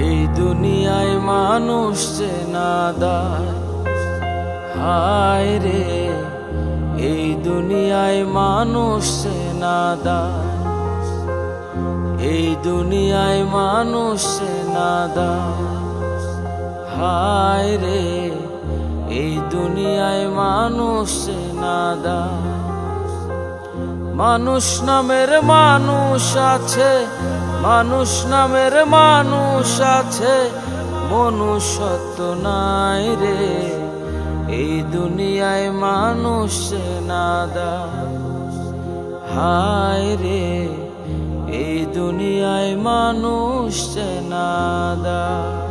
এই দুনিয়ায় মানুষ যে নাদার, হায় রে এই দুনিয়ায় মানুষ যে নাদার, এই দুনিয়ায় মানুষ যে নাদার, হায় রে এই দুনিয়ায় মানুষ যে নাদার। মানুষ নামের মানুষ আছে, মানুষ নামের মানুষ আছে, মনুষ্যত্ব নাই রে এই দুনিয়ায় মানুষ যে নাদার, হায় রে এই দুনিয়ায় মানুষ যে নাদার।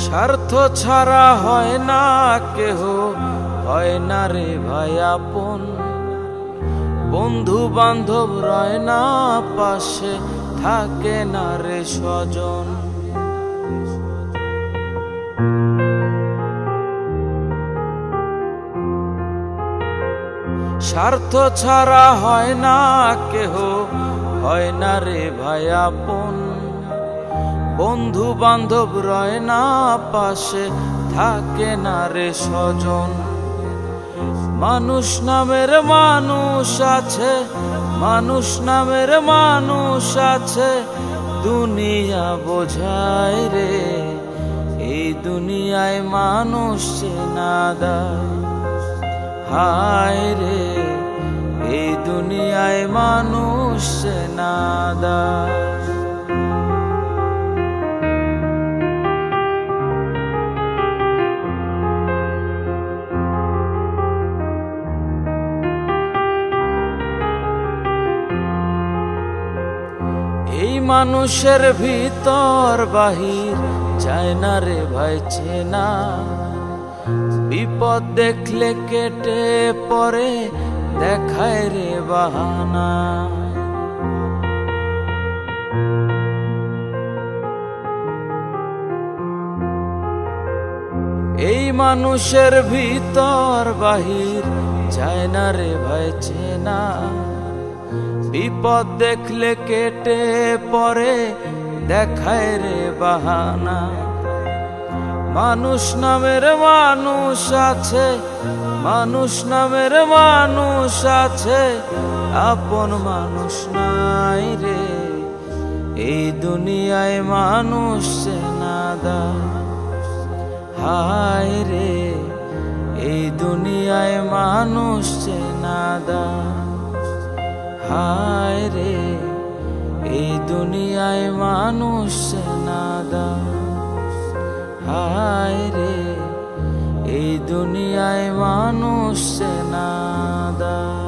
স্বার্থ ছাড়া হয় না কেহ, হয় না রে ভাই আপন, বন্ধু বান্ধব রয় না পাশে, থাকে না রে স্বজন। স্বার্থ ছাড়া হয় না কেহ, হয় না রে ভাই আপন, বন্ধু বান্ধব রয় না পাশে, থাকে না রে স্বজন। মানুষ নামের মানুষ আছে, মানুষ নামের মানুষ আছে, দুনিয়া বোঝায় রে এই দুনিয়ায় মানুষ যে নাদার, হায় রে এই দুনিয়ায় মানুষ যে নাদার। এই মানুষের ভিতর বাহির চায় না রে ভাই চেনা, বিপদ দেখলে কেটে পরে দেখায় রে বাহানা। এই মানুষের ভিতর বাহির চায় না রে ভাই চেনা, বিপদ দেখলে কেটে পরে দেখায় রে বাহানা। মানুষ নামের মানুষ আছে, মানুষ নামের মানুষ আছে, আপন মানুষ নাই রে এই দুনিয়ায় মানুষ যে নাদার, হায় রে এই দুনিয়ায় মানুষ যে নাদার, হায় রে এই দুনিয়ায় মানুষ যে নাদার, হায় রে এই দুনিয়ায় মানুষ যে নাদার।